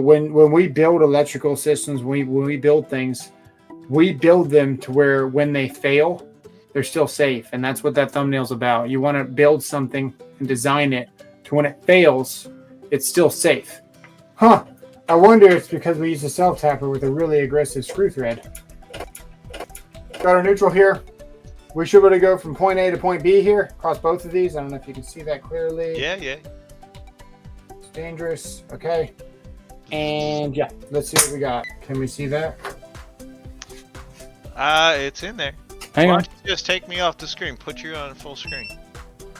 When we build electrical systems, when we build things, we build them to where when they fail, they're still safe. And that's what that thumbnail's about. You want to build something and design it to when it fails, it's still safe. Huh. I wonder if it's because we use a self-tapper with a really aggressive screw thread. Got our neutral here. We should be able to go from point A to point B here, across both of these. I don't know if you can see that clearly. Yeah. It's dangerous. Okay. And yeah, let's see what we got. Can we see that? It's in there. Hang Why on. don't you just take me off the screen? Put you on full screen.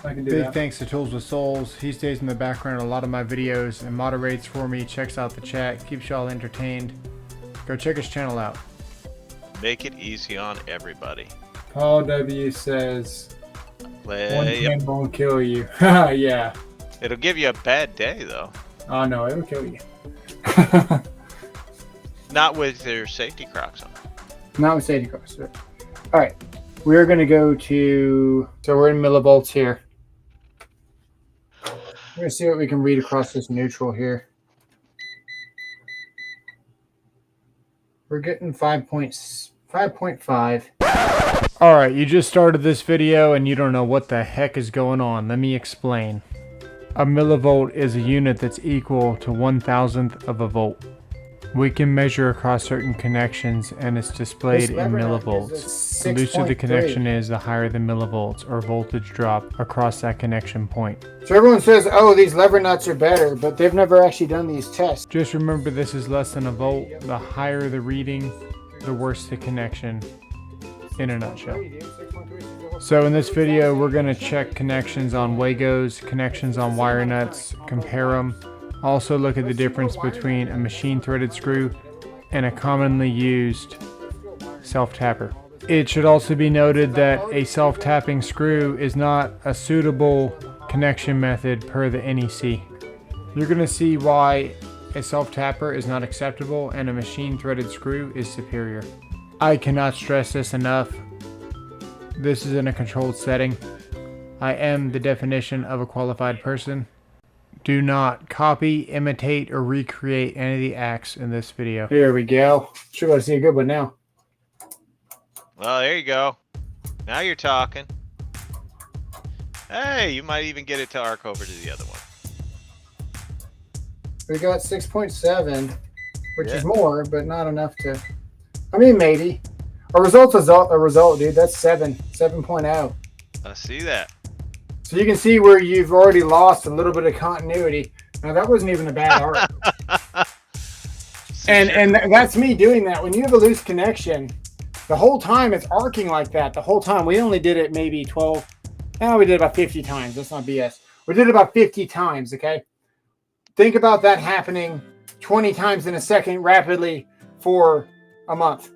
I can do Big that. thanks to Tools with Souls. He stays in the background in a lot of my videos and moderates for me, checks out the chat, keeps y'all entertained. Go check his channel out. Make it easy on everybody. Paul W says, one Yep. can won't kill you. Yeah. It'll give you a bad day though. Oh no, it'll kill you. Not with your safety Crocs on. Not with safety cross. All right. We're going to go to, so we're in millivolts here. We're going to see what we can read across this neutral here. We're getting 5.5. All right, you just started this video and you don't know what the heck is going on. Let me explain. A millivolt is a unit that's equal to 1,000th of a volt. We can measure across certain connections and it's displayed in millivolts. The looser the connection is, the higher the millivolts or voltage drop across that connection point. So everyone says, oh, these lever nuts are better, but they've never actually done these tests. Just remember this is less than a volt. The higher the reading, the worse the connection, in a nutshell. So in this video, we're going to check connections on Wagos, connections on wire nuts, compare them. Also look at the difference between a machine threaded screw and a commonly used self-tapper. It should also be noted that a self-tapping screw is not a suitable connection method per the NEC. You're going to see why a self-tapper is not acceptable and a machine threaded screw is superior. I cannot stress this enough. This is in a controlled setting. I am the definition of a qualified person. Do not copy, imitate, or recreate any of the acts in this video. Here we go. Should be able to see a good one now. Well, there you go. Now you're talking. Hey, you might even get it to arc over to the other one. We got 6.7, which is more, but not enough to, I mean, maybe. A result's a result, dude. That's 7.0. I see that. So you can see where you've already lost a little bit of continuity. Now that wasn't even a bad arc. and that's me doing that. When you have a loose connection, the whole time it's arcing like that. The whole time. We only did it maybe 12. No, we did about 50 times. That's not BS. We did it about 50 times, okay? Think about that happening 20 times in a second rapidly for a month.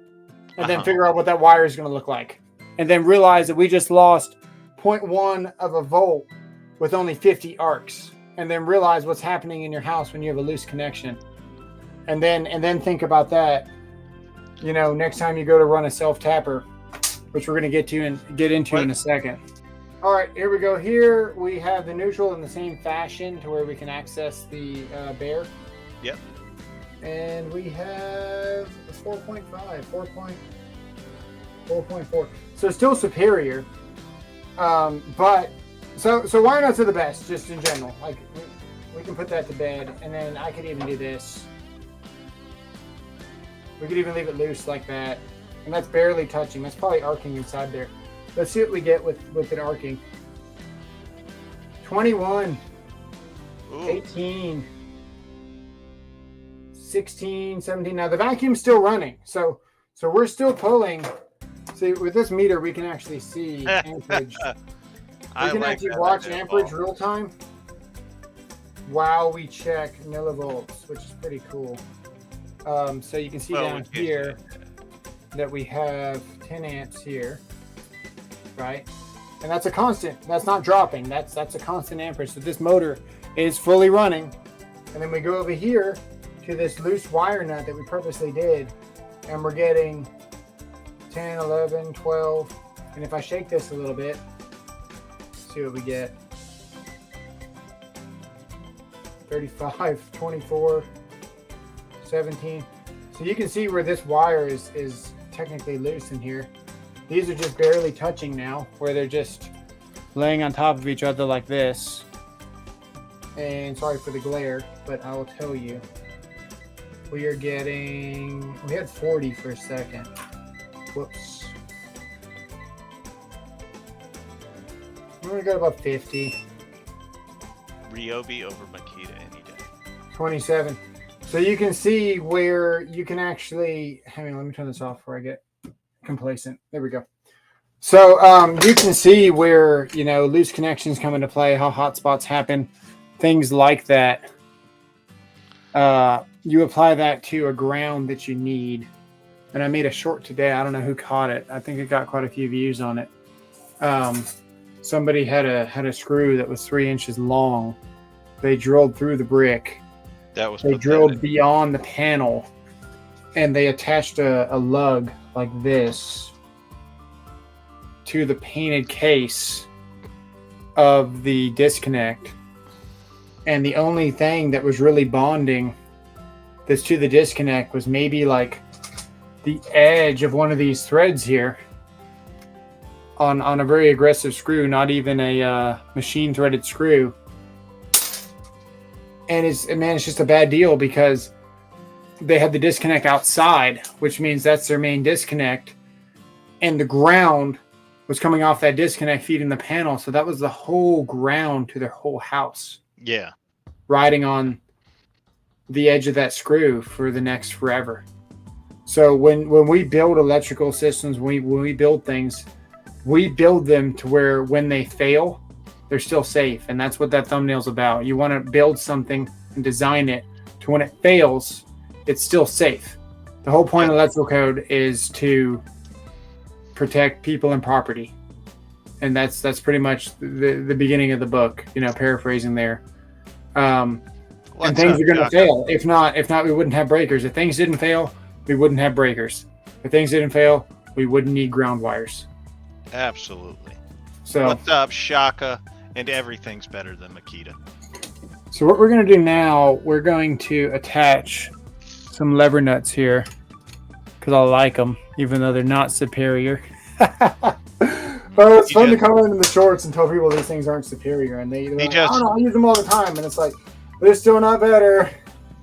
And then figure out what that wire is going to look like. And then realize that we just lost 0.1 of a volt with only 50 arcs. And then realize what's happening in your house when you have a loose connection. And then think about that, you know, next time you go to run a self-tapper, which we're going to get into in a second. All right, here we go. Here we have the neutral in the same fashion to where we can access the bear. Yep. And we have 4.5, 4.4. So still superior. But so wire nuts are the best, just in general. Like we can put that to bed, and then I could even do this. We could even leave it loose like that, and that's barely touching. That's probably arcing inside there. Let's see what we get with it arcing. 21, Ooh. 18, 16, 17. Now the vacuum's still running, so we're still pulling. See, with this meter, we can actually see amperage. We can actually watch amperage real time while we check millivolts, which is pretty cool. So you can see down here that we have 10 amps here, right? And that's a constant. That's not dropping. That's a constant amperage. So this motor is fully running. And then we go over here to this loose wire nut that we purposely did, and we're getting 10, 11, 12. And if I shake this a little bit, see what we get. 35, 24, 17. So you can see where this wire is technically loose in here. These are just barely touching now, where they're just laying on top of each other like this. And sorry for the glare, but I will tell you, we are getting, we had 40 for a second. Whoops. We're gonna go to about 50. Ryobi over Makita any day. 27. So you can see where you can actually, hang on, let me turn this off before I get complacent. There we go. So you can see where, you know, loose connections come into play, how hot spots happen, things like that. You apply that to a ground that you need. And I made a short today. I don't know who caught it. I think it got quite a few views on it. Somebody had a screw that was 3 inches long. They drilled through the brick. That was They drilled beyond the panel, and they attached a lug like this to the painted case of the disconnect. And the only thing that was really bonding this to the disconnect was maybe like the edge of one of these threads here on a very aggressive screw, not even a machine threaded screw. And it's just a bad deal because they had the disconnect outside, which means that's their main disconnect. And the ground was coming off that disconnect feeding the panel. So that was the whole ground to their whole house. Yeah. Riding on the edge of that screw for the next forever. So when we build electrical systems, when we build things, we build them to where when they fail, they're still safe. And that's what that thumbnail's about. You want to build something and design it to when it fails, it's still safe. The whole point of electrical code is to protect people and property. And that's pretty much the beginning of the book, you know, paraphrasing there. And things are going to fail. If not, we wouldn't have breakers. If things didn't fail, we wouldn't have breakers. If things didn't fail, we wouldn't need ground wires. Absolutely. So what's up, Shaka? And everything's better than Makita. So what we're going to do now, we're going to attach some lever nuts here because I like them, even though they're not superior. Well, it's fun to comment in the shorts and tell people these things aren't superior, and they like, I don't know, I use them all the time, and it's like they're still not better.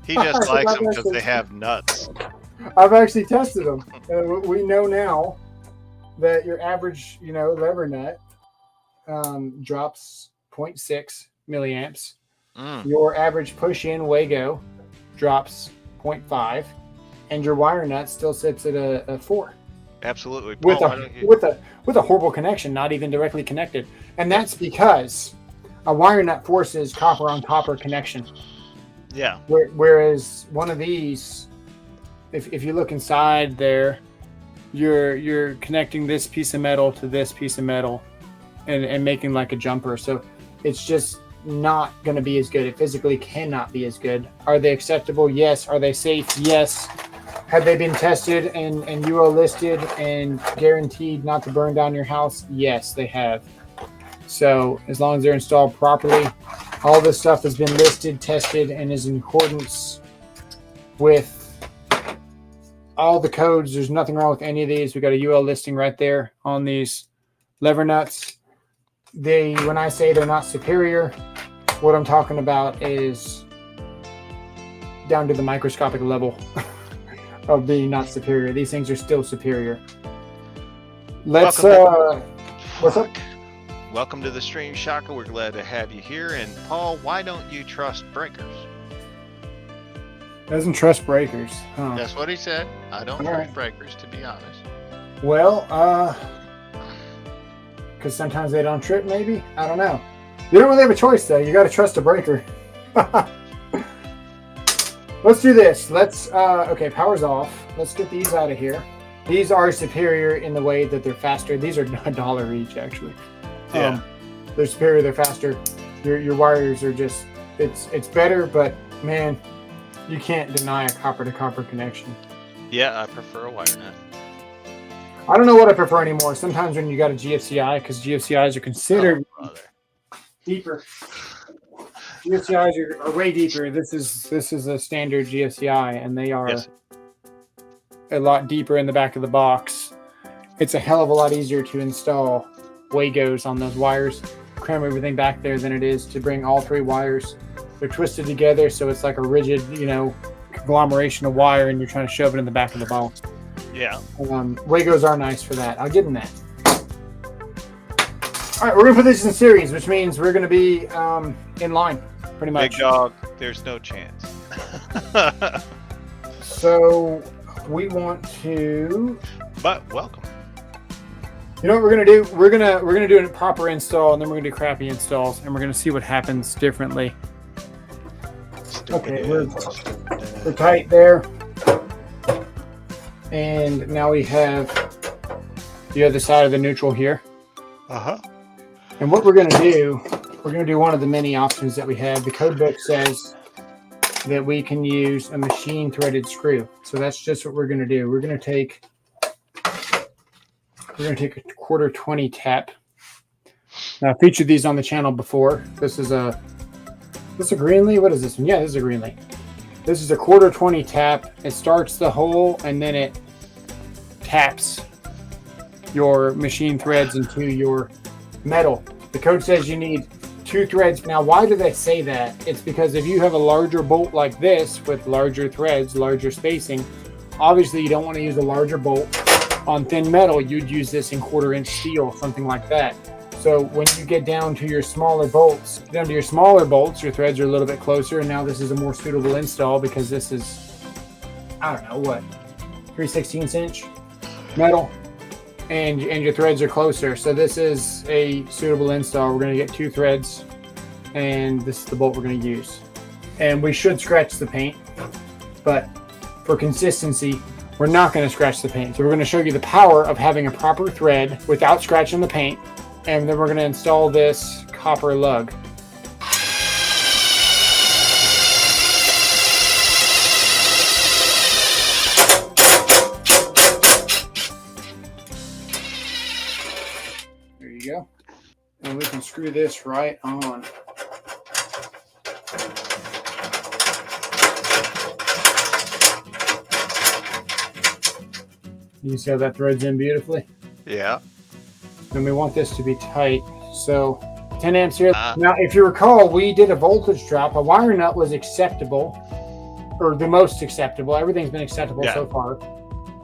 He just likes them because they have nuts. I've actually tested them, and we know now that your average, you know, lever nut drops 0.6 milliamps. Your average push-in Wago drops 0.5, and your wire nut still sits at a 4. Absolutely. Paul, with a horrible connection, not even directly connected. And that's because a wire nut forces copper on copper connection. Yeah. Whereas one of these, if you look inside there, you're connecting this piece of metal to this piece of metal and making like a jumper. So it's just not going to be as good. It physically cannot be as good. Are they acceptable? Yes. Are they safe? Yes. Have they been tested and UL listed and guaranteed not to burn down your house? Yes, they have. So as long as they're installed properly, all this stuff has been listed, tested, and is in accordance with all the codes. There's nothing wrong with any of these. We got a UL listing right there on these lever nuts. When I say they're not superior, what I'm talking about is down to the microscopic level of being not superior. These things are still superior. What's up? Welcome to the stream, Shaka. We're glad to have you here. And Paul, why don't you trust breakers? Doesn't trust breakers. Huh? That's what he said. I don't trust breakers, to be honest. Well, because sometimes they don't trip, maybe? I don't know. You don't really have a choice, though. You got to trust a breaker. Let's do this. Okay, power's off. Let's get these out of here. These are superior in the way that they're faster. These are $1 each, actually. Yeah. They're superior, they're faster. Your wires are just, it's better, but man, you can't deny a copper-to-copper connection. Yeah, I prefer a wire nut. I don't know what I prefer anymore. Sometimes when you got a GFCI, because GFCIs are considered deeper. GSCIs are way deeper. This is a standard GSCI, and they are a lot deeper in the back of the box. It's a hell of a lot easier to install Wagos on those wires, cram everything back there than it is to bring all 3 wires. They're twisted together, so it's like a rigid, conglomeration of wire, and you're trying to shove it in the back of the box. Yeah. Wagos are nice for that. I'll give them that. All right, we're gonna put this in series, which means we're gonna be in line, pretty much. Big dog, there's no chance. So we want to. But welcome. You know what we're gonna do? We're gonna do a proper install, and then we're gonna do crappy installs, and we're gonna see what happens differently. Okay, we're tight there, and now we have the other side of the neutral here. And what we're going to do, we're going to do one of the many options that we have. The code book says that we can use a machine threaded screw. So that's just what we're going to do. We're going to take a quarter 20 tap. Now, I featured these on the channel before. This is a Greenlee. What is this one? Yeah, this is a Greenlee. This is a quarter 20 tap. It starts the hole, and then it taps your machine threads into your metal. The code says you need 2 threads. Now, why do they say that? It's because if you have a larger bolt like this with larger threads, larger spacing, obviously you don't want to use a larger bolt on thin metal. You'd use this in 1/4-inch steel, something like that. So when you get down to your smaller bolts, your threads are a little bit closer, and now this is a more suitable install because this is, I don't know, what, 3/16" metal, and your threads are closer. So this is a suitable install. We're going to get 2 threads, and this is the bolt we're going to use. And we should scratch the paint, but for consistency, we're not going to scratch the paint. So we're going to show you the power of having a proper thread without scratching the paint. And then we're going to install this copper lug. There you go. And we can screw this right on. You can see how that threads in beautifully? Yeah. And we want this to be tight. So 10 amps here. Now, if you recall, we did a voltage drop. A wire nut was acceptable, or the most acceptable. Everything's been acceptable so far.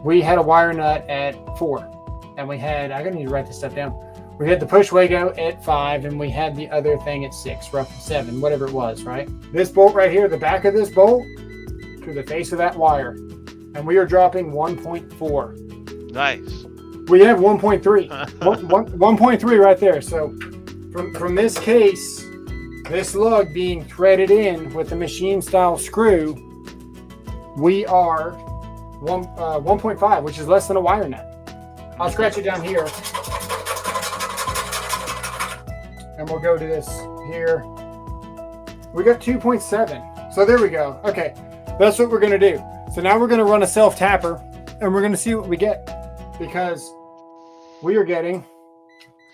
We had a wire nut at 4, and we had, I need to write this stuff down. We had the push Wago at 5, and we had the other thing at 6, roughly 7, whatever it was, right? This bolt right here, the back of this bolt to the face of that wire, and we are dropping 1.4. Nice. We have 1.3. 1.3 right there. So from this case, this lug being threaded in with a machine style screw, we are 1.5, which is less than a wire nut. I'll scratch it down here. And we'll go to this here. We got 2.7. So there we go. Okay. That's what we're going to do. So now we're going to run a self tapper, and we're going to see what we get, because we are getting,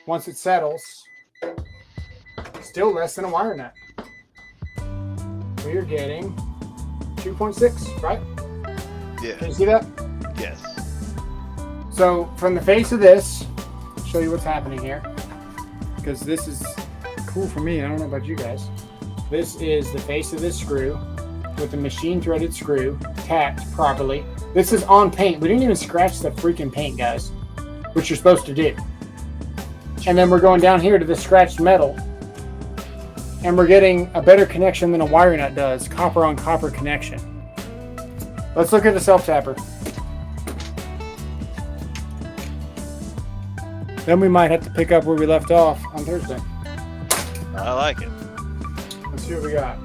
once it settles, still less than a wire nut. We are getting 2.6, right? Yeah. Can you see that? Yes. So from the face of this, I'll show you what's happening here, because this is cool for me. I don't know about you guys. This is the face of this screw with a machine threaded screw tacked properly. This is on paint. We didn't even scratch the freaking paint, guys, which you're supposed to do. And then we're going down here to the scratched metal, and we're getting a better connection than a wire nut does, copper on copper connection. Let's look at the self tapper. Then we might have to pick up where we left off on Thursday. I like it. Let's see what we got.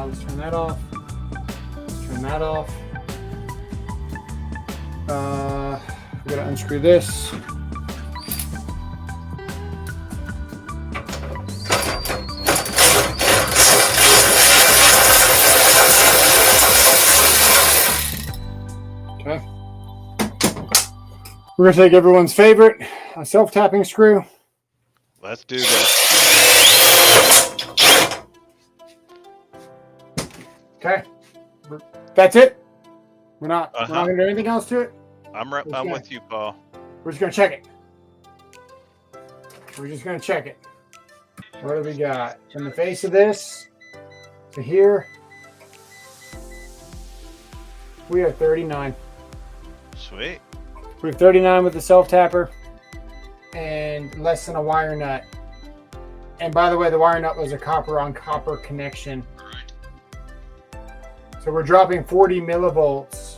Let's turn that off. Let's turn that off. We gotta unscrew this. Okay. We're gonna take everyone's favorite, a self-tapping screw. Let's do this. Okay. That's it. We're not Uh-huh. gonna do anything else to it. I'm with you, Paul. We're just gonna check it. We're just gonna check it. What do we got? From the face of this to here, we are 39. Sweet. We have 39 with the self-tapper and less than a wire nut. And by the way, the wire nut was a copper on copper connection. So we're dropping 40 millivolts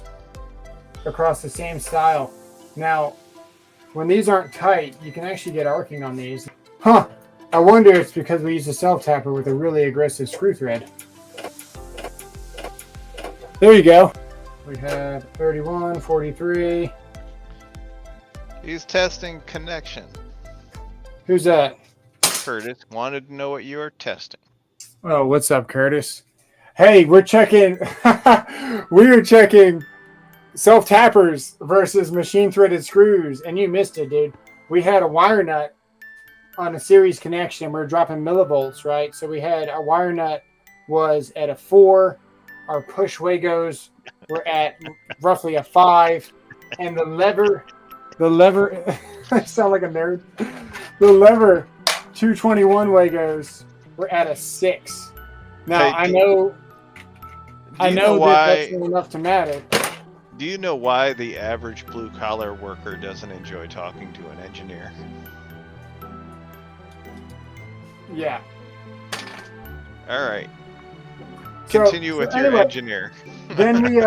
across the same style. Now, when these aren't tight, you can actually get arcing on these. Huh. I wonder if it's because we use a self-tapper with a really aggressive screw thread. There you go. We have 31, 43. He's testing connection. Who's that? Curtis wanted to know what you are testing. Oh, what's up, Curtis? Hey, we're checking. We are checking self-tappers versus machine-threaded screws, and you missed it, dude. We had a wire nut on a series connection. We're dropping millivolts, right? So we had our wire nut was at a 4. Our push Wagos were at roughly a 5, and the lever. I sound like a nerd. The lever 221 Wagos were at a 6. Now Hey, I know why, that's not enough to matter. Do you know why the average blue collar worker doesn't enjoy talking to an engineer? Yeah. All right. So- Continue with your anyway, engineer. Then we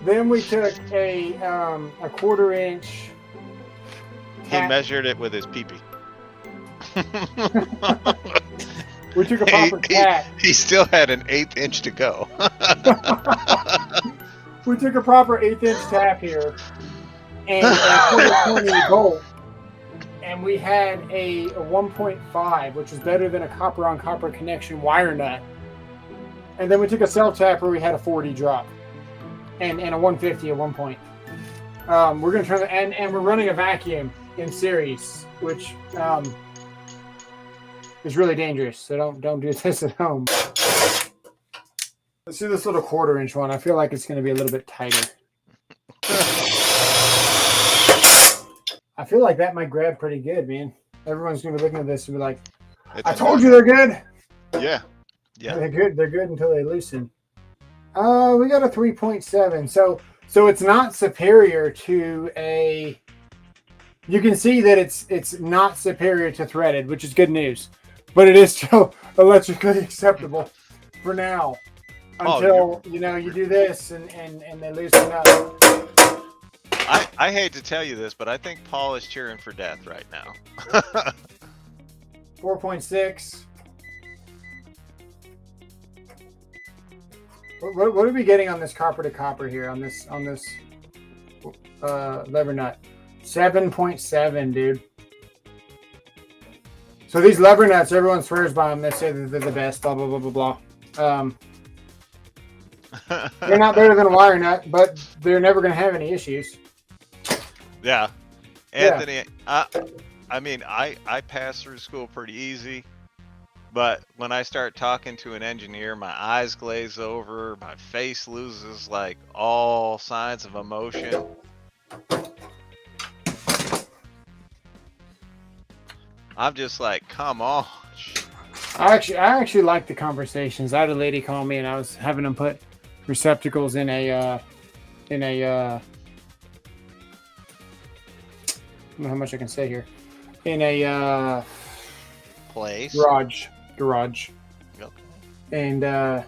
Then we took a 1/4 inch. He measured it with his pee-pee. We took a proper cat. He still had an 1/8 inch to go. We took a proper 1/8 inch tap here and a 20 bolt, and we had a 1.5, which was better than a copper on copper connection wire nut. And then we took a self tapper. We had a 40 drop, and a 150 at one point. We're gonna turn and we're running a vacuum in series, which is really dangerous. So don't do this at home. Let's do this little 1/4 inch one. I feel like it's going to be a little bit tighter. I feel like that might grab pretty good, man. Everyone's going to be looking at this and be like, I told you they're good. Yeah. Yeah. They're good. They're good until they loosen. We got a 3.7. So it's not superior to a. You can see that it's not superior to threaded, which is good news. But it is still electrically acceptable for now. Until you do this and they loosen up. I hate to tell you this, but I think Paul is cheering for death right now. 4.6. What are we getting on this copper to copper here on this lever nut? 7.7, dude. So these lever nuts, everyone swears by them. They say that they're the best. Blah blah blah blah blah. They're not better than a wire nut, but they're never going to have any issues. Yeah. Anthony, yeah. I pass through school pretty easy, but when I start talking to an engineer, my eyes glaze over, my face loses like all signs of emotion. I'm just like, come on. I actually like the conversations. I had a lady call me and I was having them put receptacles in a I don't know how much I can say here. In a place. Garage. Yep. And no,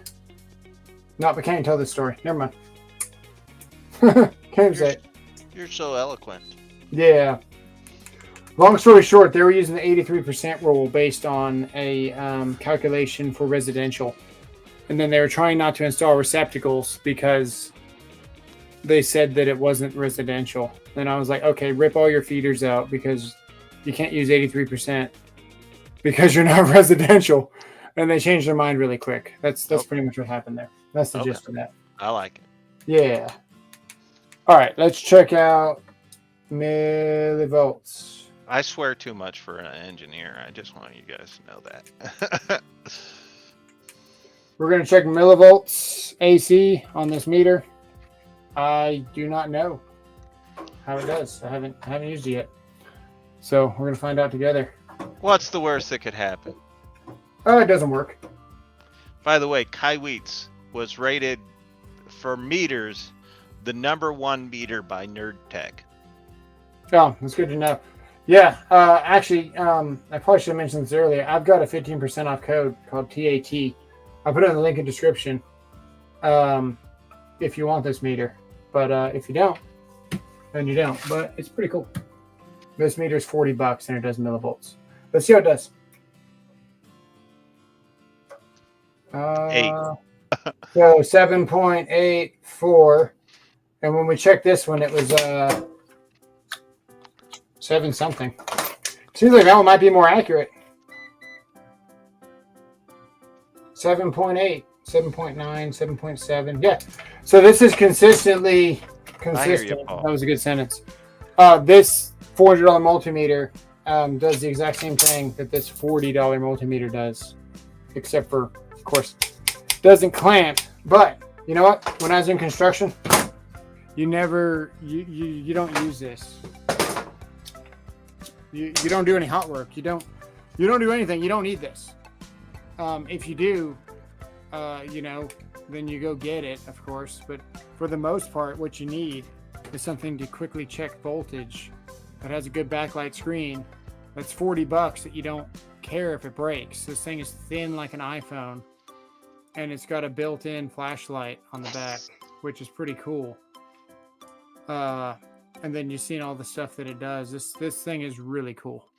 but can't tell this story. Never mind. Can't say it. You're so eloquent. Yeah. Long story short, they were using the 83% rule based on a calculation for residential. And then they were trying not to install receptacles because they said that it wasn't residential. Then I was like, okay, rip all your feeders out because you can't use 83% because you're not residential. And they changed their mind really quick. That's pretty much what happened there. That's the gist of that. I like it. Yeah. All right, let's check out millivolts. I swear too much for an engineer. I just want you guys to know that. We're going to check millivolts AC on this meter. I do not know how it does. I haven't used it yet. So we're going to find out together. What's the worst that could happen? Oh, it doesn't work. By the way, Kaiweets was rated for meters the #1 meter by Nerd Tech. Oh, that's good to know. Yeah, actually, I probably should have mentioned this earlier. I've got a 15% off code called TAT. I'll put it in the link in the description if you want this meter. But if you don't, then you don't. But it's pretty cool. This meter is $40 and it does millivolts. Let's see how it does. 8. So 7.84. And when we checked this one, it was 7 something. Seems like that one might be more accurate. 7.8, 7.9, 7.7. Yeah. So this is consistently consistent. You, that was a good sentence. This $400 multimeter does the exact same thing that this $40 multimeter does, except for, of course, doesn't clamp. But you know what? When I was in construction, you don't use this. You don't do any hot work. You don't do anything. You don't need this. If you do, then you go get it, of course. But for the most part, what you need is something to quickly check voltage that has a good backlight screen. That's $40 that you don't care if it breaks. This thing is thin like an iPhone, and it's got a built-in flashlight on the back, which is pretty cool. And then you've seen all the stuff that it does. This thing is really cool.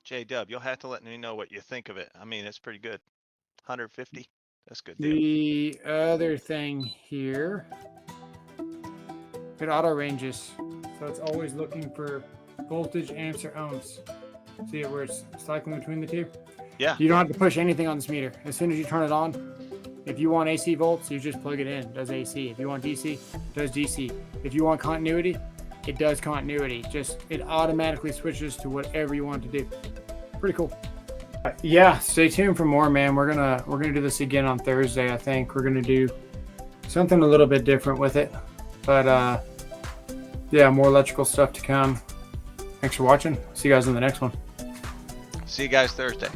J-Dub, you'll have to let me know what you think of it. I mean, it's pretty good. 150. That's good. The other thing here, it auto ranges, so it's always looking for voltage, amps, or ohms. See it where it's cycling between the two? Yeah. You don't have to push anything on this meter. As soon as you turn it on, if you want AC volts, you just plug it in. It does AC. If you want DC, it does DC. If you want continuity, it does continuity. It automatically switches to whatever you want to do. Pretty cool. Yeah, stay tuned for more, man. We're gonna do this again on Thursday. I think we're gonna do something a little bit different with it. But yeah, more electrical stuff to come. Thanks for watching. See you guys in the next one. See you guys Thursday.